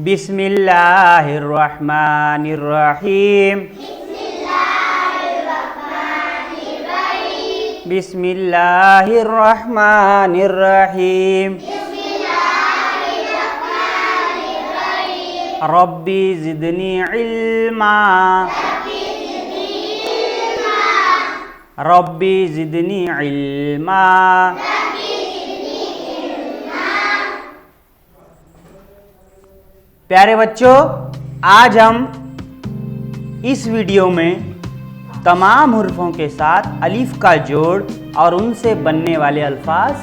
बिस्मिल्लाहिर्रहमानिर्रहीम बिस्मिल्लाहिर्रहमानिर्रहीम रब्बी ज़िदनी इल्मा रब्बी ज़िदनी इल्मा। प्यारे बच्चों, आज हम इस वीडियो में तमाम हुर्फ़ों के साथ अलिफ का जोड़ और उनसे बनने वाले अल्फाज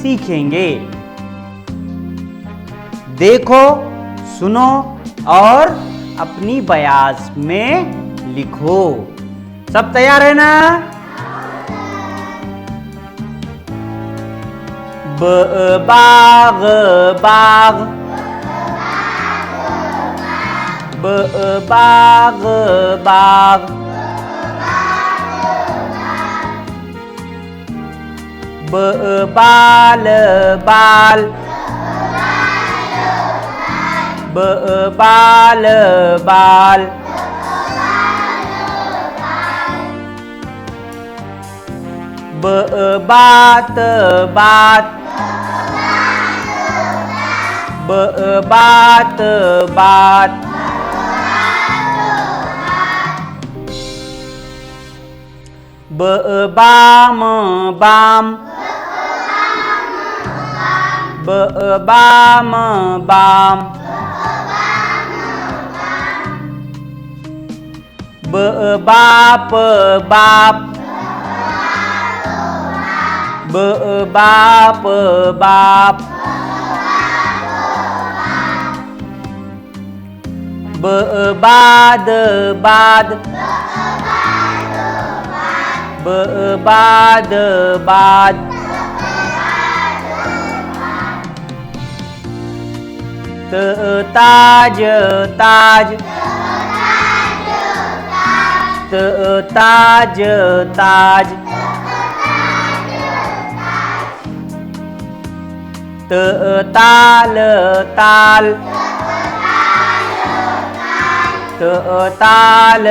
सीखेंगे। देखो, सुनो और अपनी बयास में लिखो। सब तैयार है ना? बाग बाग बाग बाग बाल बाल बाल बाल बात बात बात बात बाम बाम बाम बाम बाप बाप बाप बाप बाद बाद बाद बाद ताज ताज ताज ताज ताल ताल ताल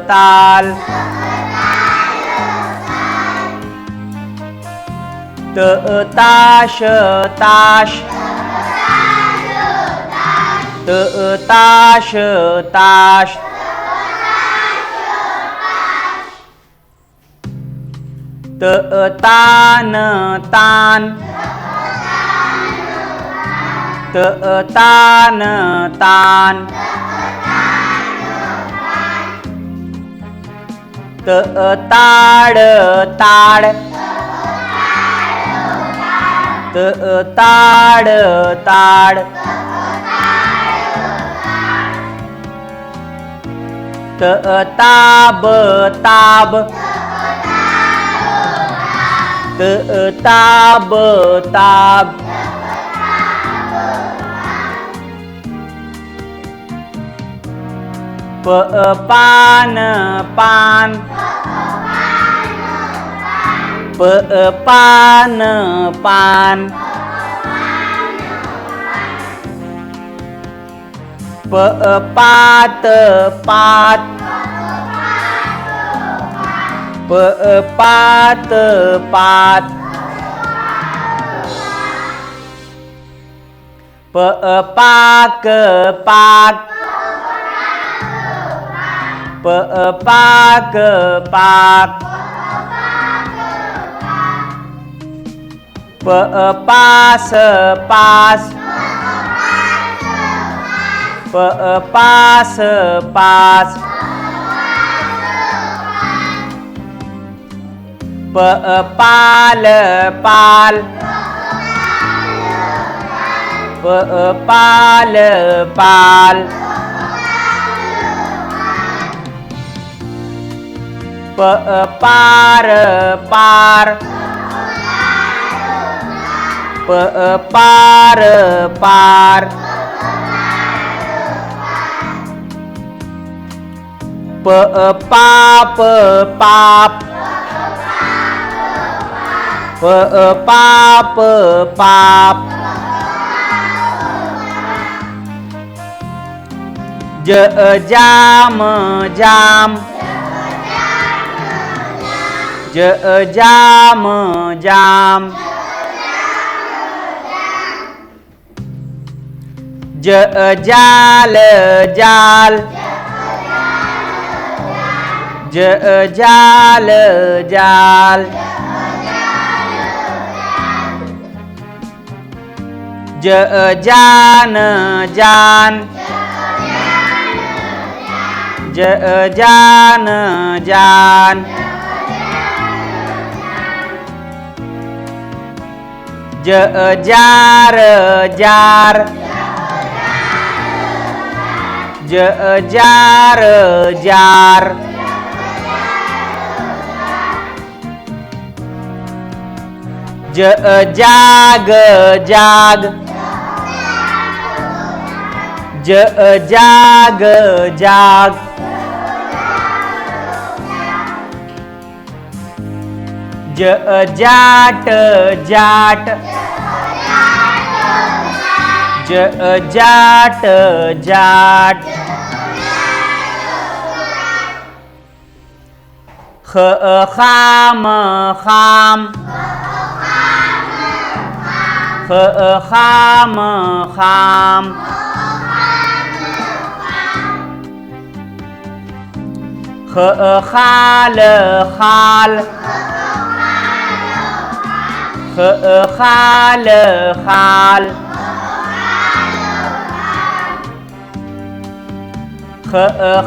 ताल ताश ताश ताश ताश तान तान तान तान ताड़ ताड़ ताड़ ताड़ ताब ताब ताब ताब पान पान पान पान पात पात पात पात पाक पाक पाक पाक पास पास पास पास पाल पाल पाल पाल पार पार पार पार पाप पाप पाप पाप जाम जाम, जाम जाम, जाल जाल, जाल जाल, जान जान, जान जान, जार जार, जार जार, जाग जाग, जाग जाग, जाट जाट, जाट जाट, खाम खाम, खाम खाम, खाल खाल, खाल खाल,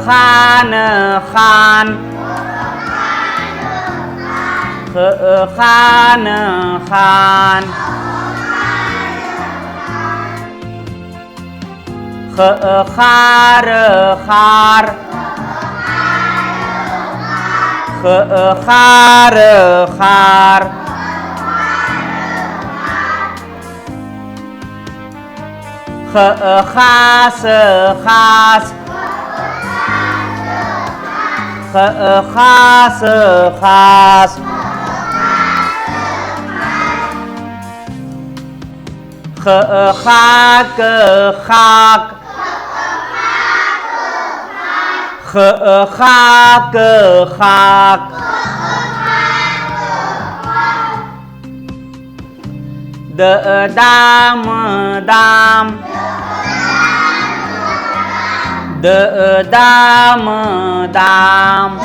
खान खान, खान खान, खार खार, खार खार, खास खास, खास खास, खाक खाक, खाक खाक, दाम दाम, दाम दाम,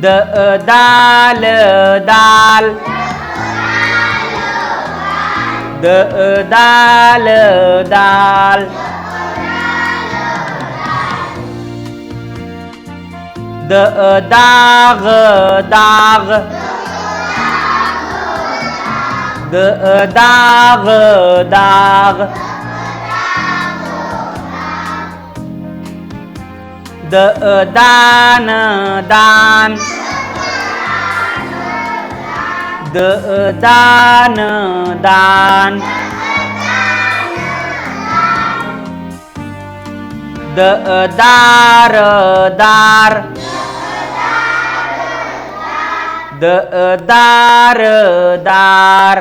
दाल दाल, दाल दाल, दाग दाग, दाग दाग, दान दान, दान दान, दार दार, दार दार,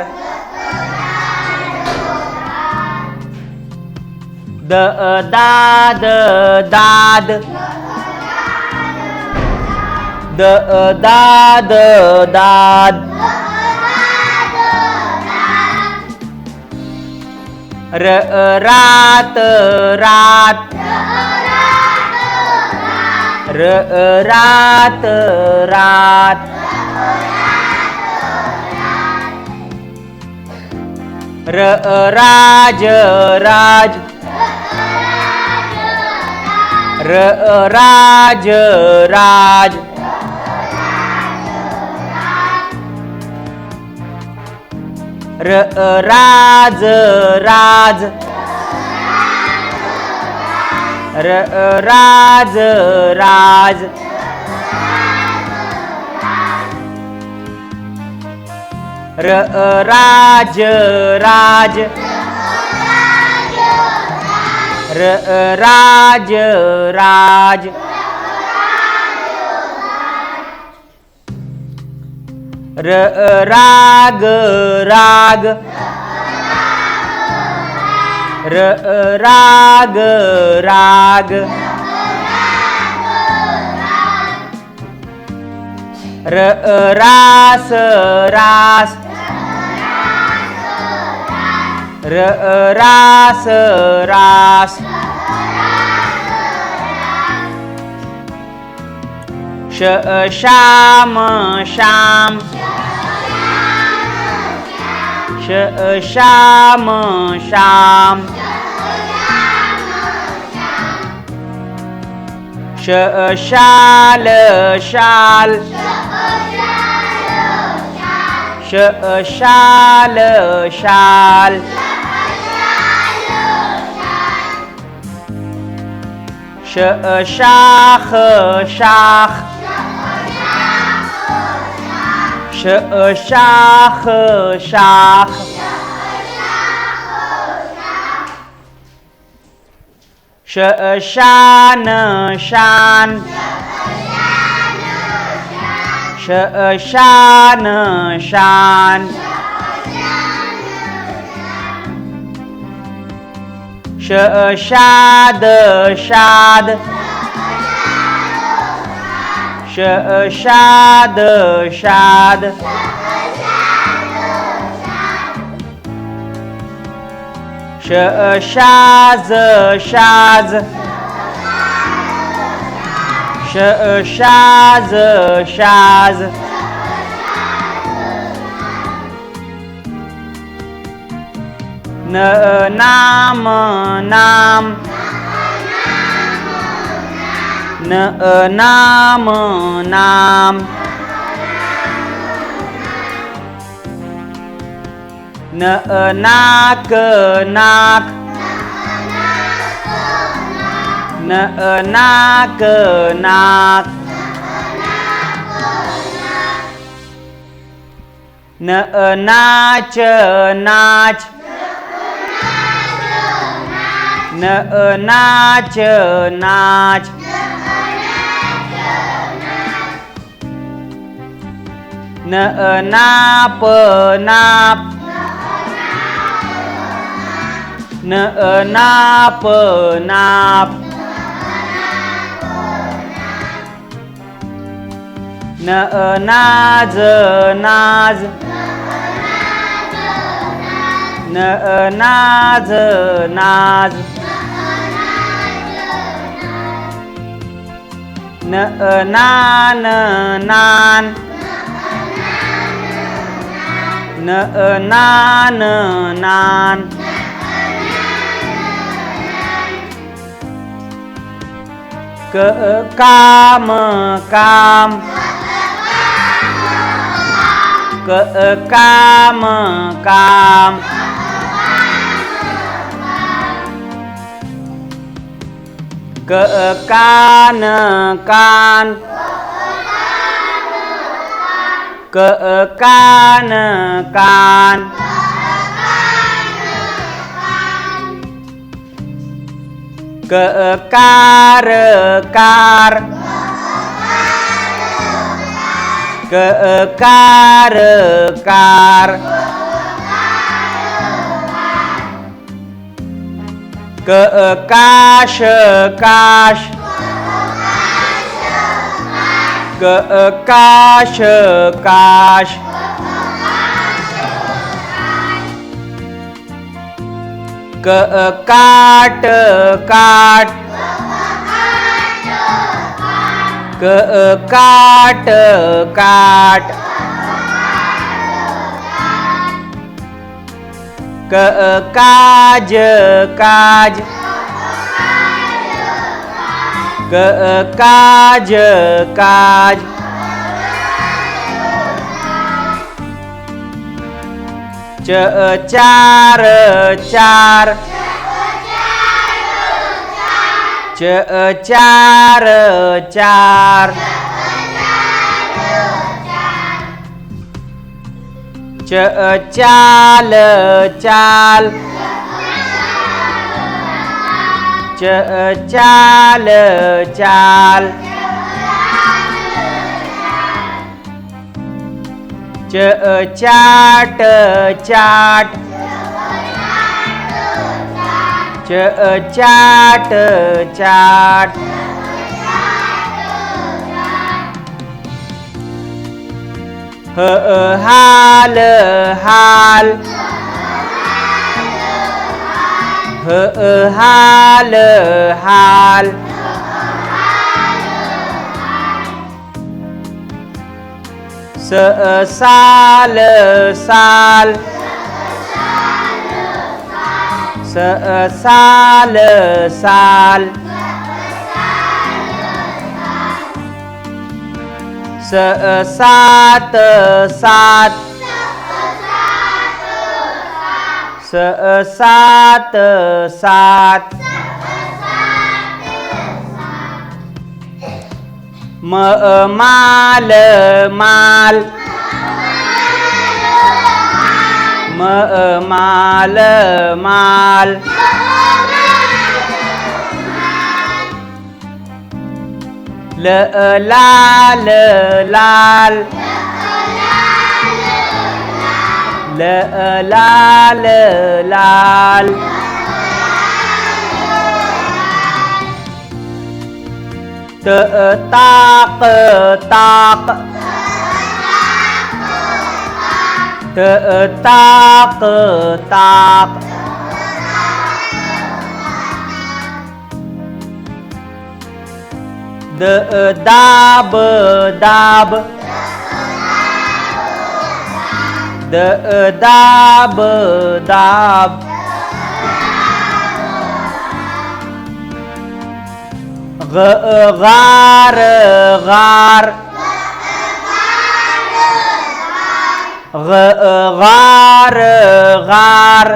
दाद दाद, दाद दाद, रात रात, रात रात, राज राज, राज राज, राज राज, राज राज, राज राज, राज राज, राग राग, राग राग, रास रास, रास रास, श्याम श्याम, श्याम श्याम, शाल शाल, शाल शाल, शाख शाख, शाख शाख, शान शान, शान शान, शाद शाद, शाद शाद, शाज शाज, शाज शाज, नाम नाम, नाम नाम, नाक नाक, नाक नाक, नाच नाच, नाच नाच, नाप नाप, नाप नाप, नाज नाज, नाज नाज, नान नान, नान नान, काम काम, काम काम, कान कान, कान कान, कार कार, कार कार, काश काश, काश काश, काट काट, काट काट, काज काज, काज काज, चार चार, चार चार, चाल चाल, चाल चाल, चाट चाट, चाट चाट, हाल हाल, हाल हाल, साल साल, साल साल, सात सात, सात सात, माल माल, माल माल, लाल लाल, लाल लाल, ताक ताक, ताक ताक, दाब दाब, दाब दाब, गार गार, गार गार,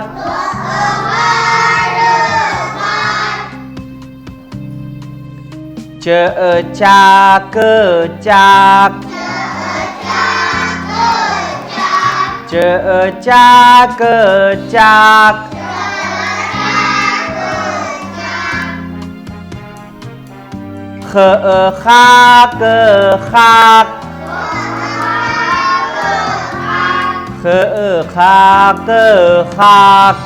चाक चाक, चाक चाक, खाक खाक, खाक खाक,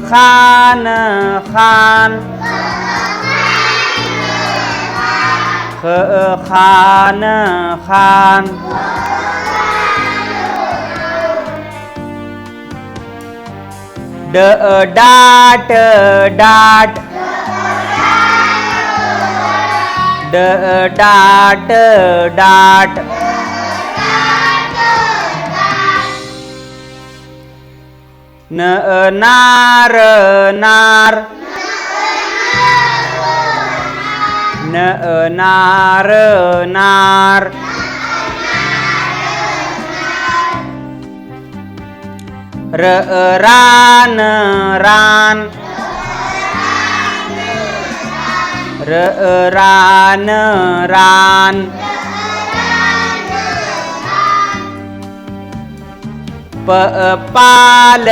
Khan Khan, Khan Khan, dot dot, dot dot, नार नार, नार नार, रान रान, रान रान, पाल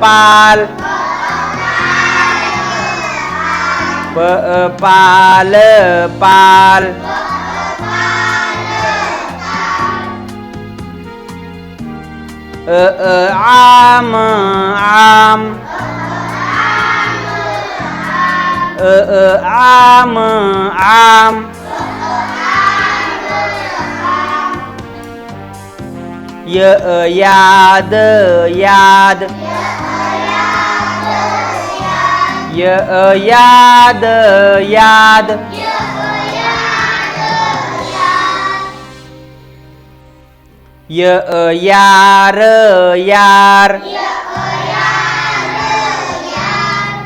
पाल, पाल पाल, आम आम, आम आम, याद याद, याद याद, यार यार,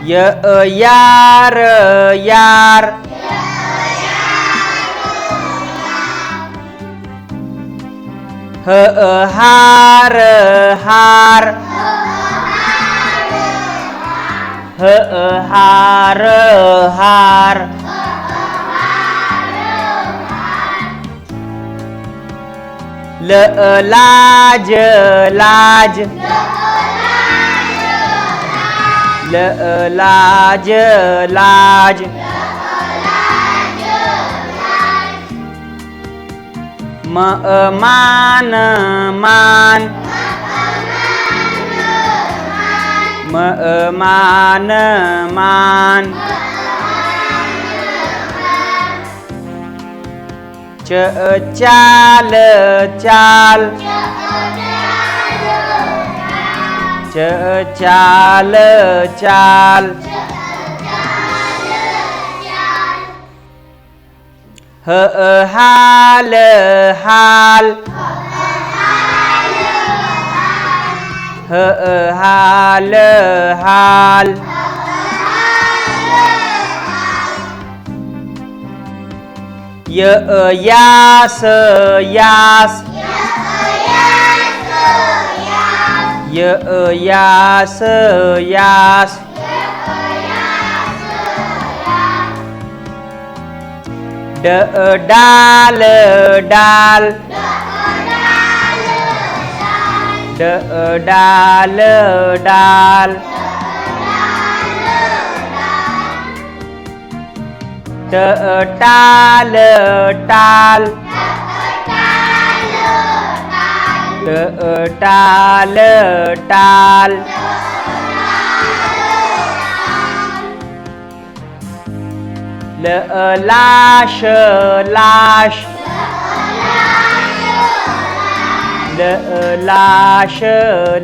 यार यार, हार हार, हार हार, लाज लाज, लाज लाज, मान मान, मान मान चाल चाल चाल चाल हाल हाल हाल हाल यास यास यास यास डाल डाल डाल डाल टाल टाल टाल टाल लाश लाश लाश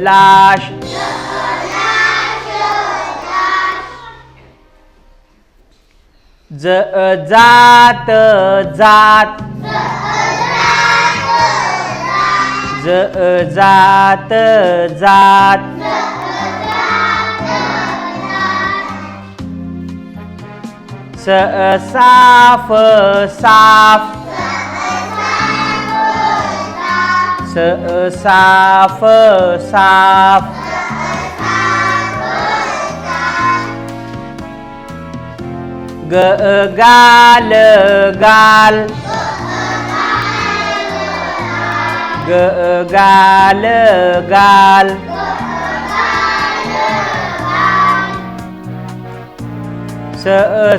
लाश जात जात जात जात साफ साफ साफ साफ गाल गाल गाल गाल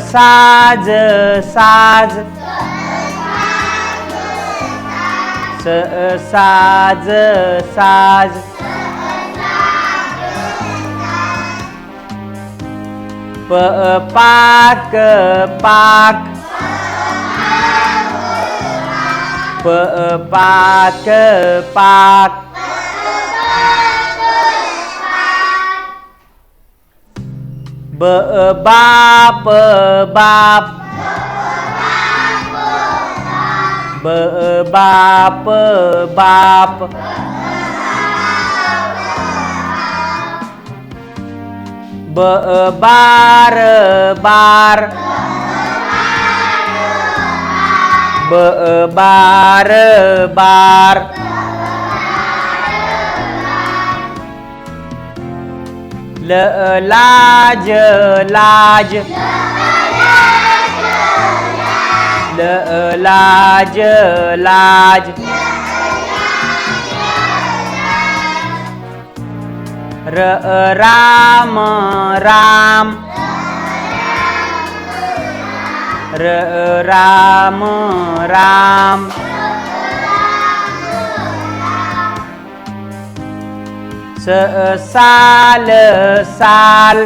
साज साज साज साज पाक पाक पाक पाक बाप बाप बाप बाप बार बार बार बार लाज लाज लाज लाज राम राम राम राम साल साल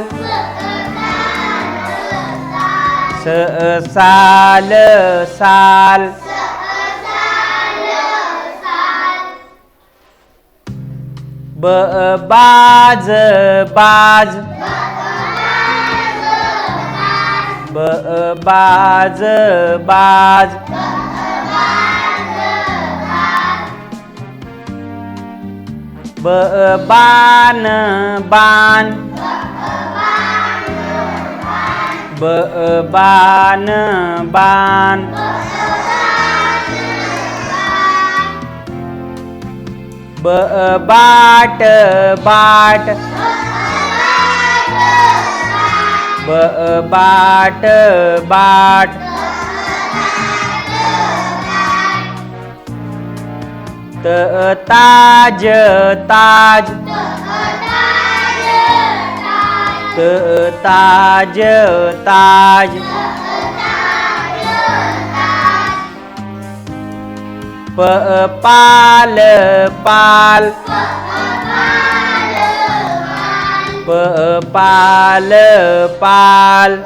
साल साल बाज बाज बाज बाज बान बान बान बान बाट बाट बाट बाट ताज ताज ताज ताज पाल पाल पाल पाल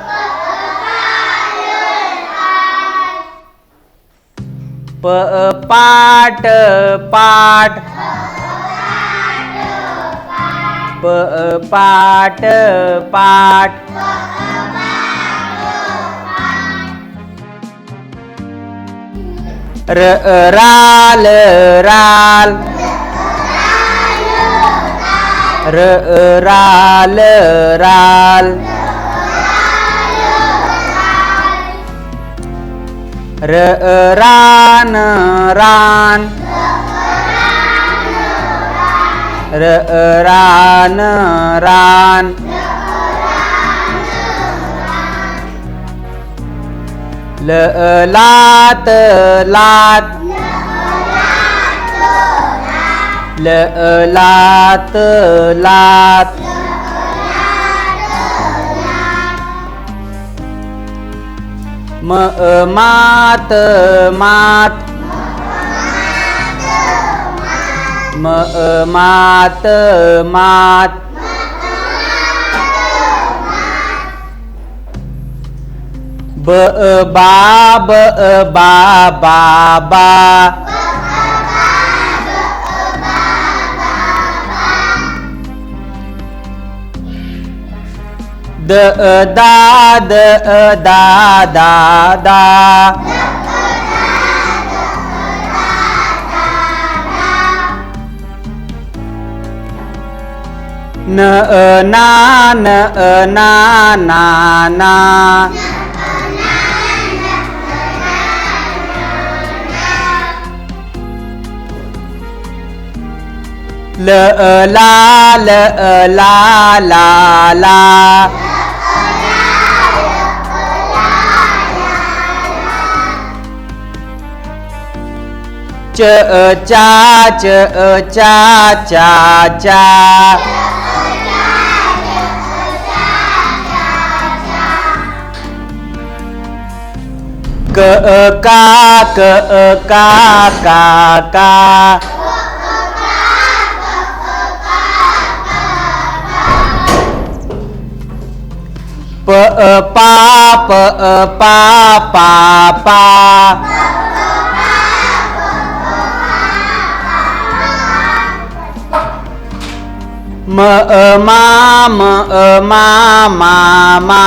पाट पाट पाट पाट राल राल राल राल रान रान रान रान लात लात लात लात मात मात मात मात बा बा बा दा दा दा न ना ना ना ला ला ला चा चा का पा मा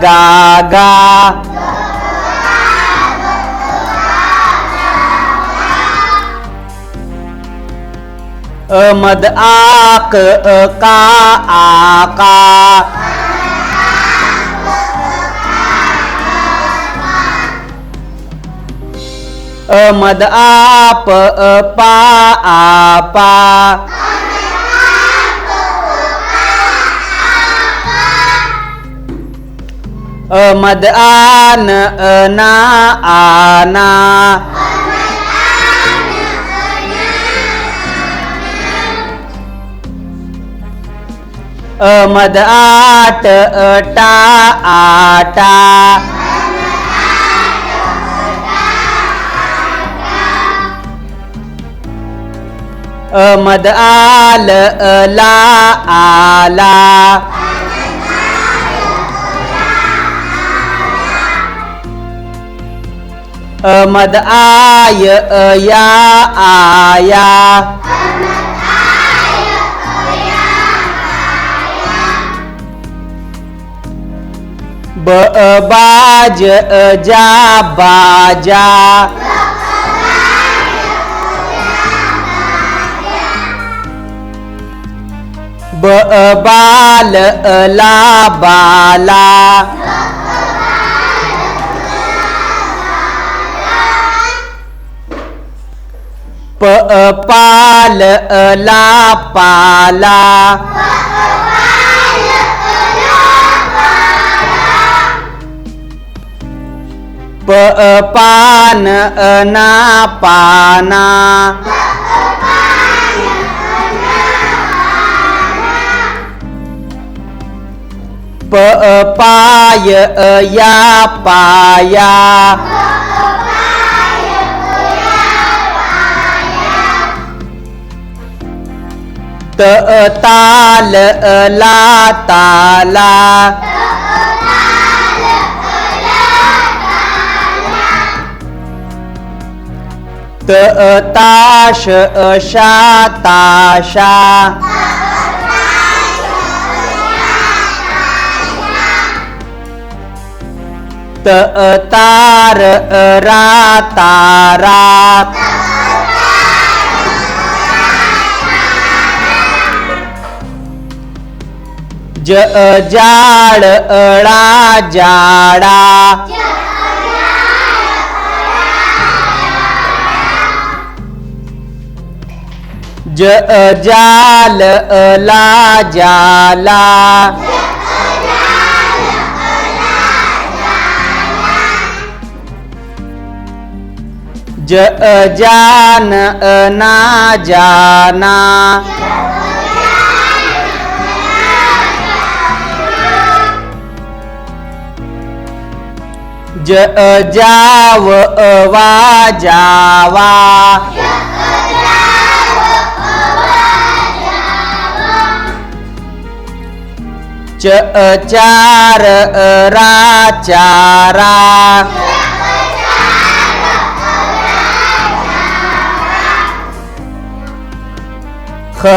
टा गा मद आक का मद आप पा मद आन ना आना मद आट टा आटा मद आल ला आला मद आय या आया बाज जा बाजा बाल ला बाला पाल ला पाला प पान ना पाना प पाय या पाया त ताल ला ताला त ताश शा ताशा त तार रा तारा ज जाड़ अड़ा जाड़ा ज जाल ला जाला ज जान ना जाना ज जाव वा जावा च चार रा चारा ख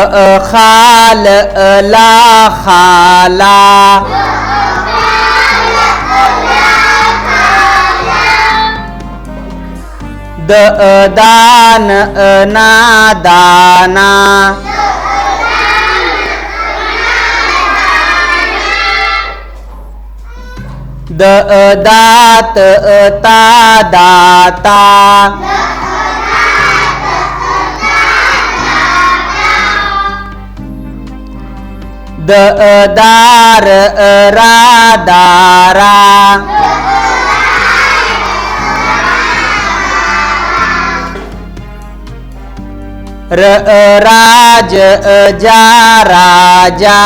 खाल ला खाला द दान ना दाना द दात ता दाता द दार रा दारा र राज जा राजा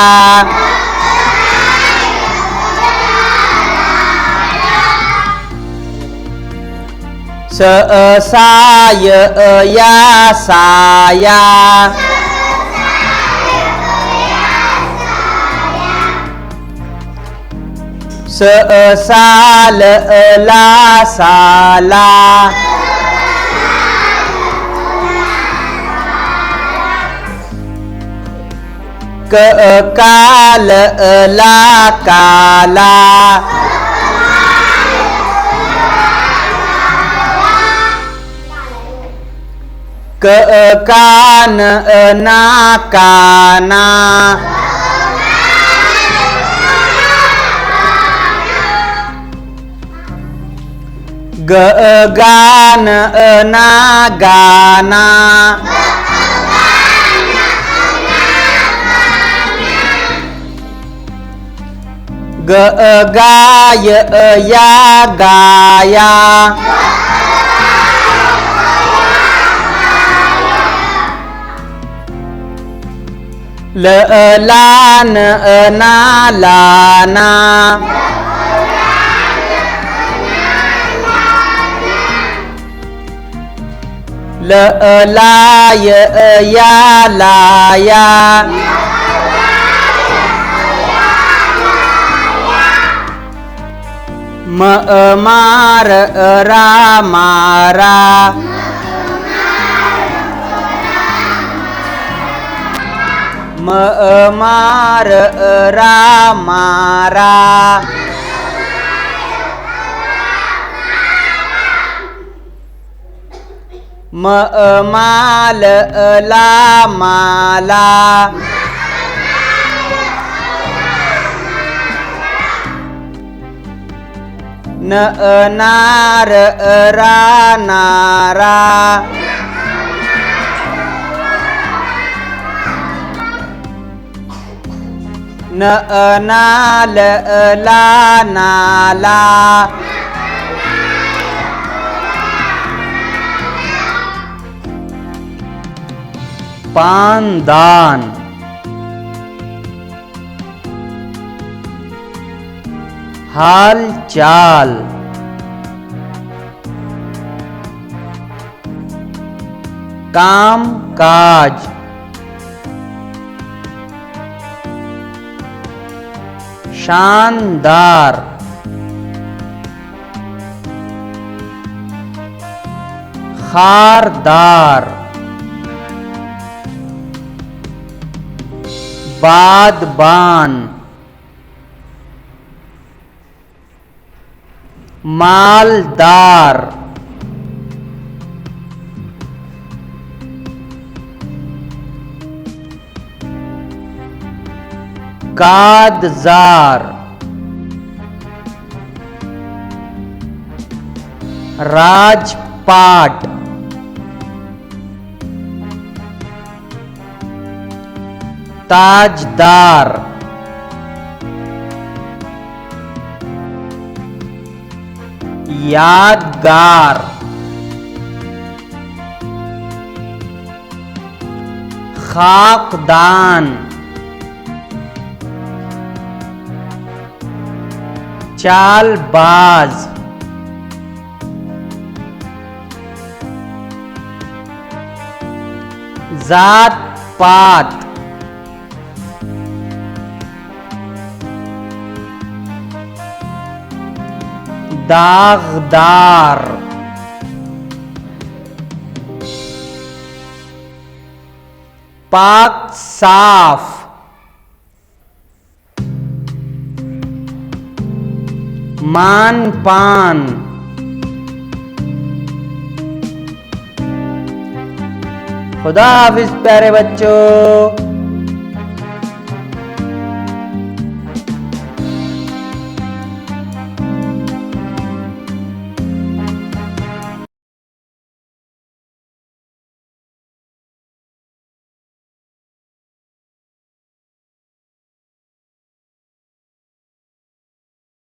स साय या साया स साल ला साला क काल ला काला क कान ना काना ग गान ना गाना ग गाय या गाया ल लान ना लाना ल लाय या लाया म मार रा मारा म मार रा मारा म माल ला माला न नार रा नारा न नाल ला नाला पानदान, हाल चाल, काम काज, शानदार, खारदार, बादबान, मालदार, कादजार, राजपाट, ताजदार, यादगार, खाकदान, चालबाज, जात पात, दागदार, पाक साफ, मान पान, खुदा हाफिज प्यारे बच्चों।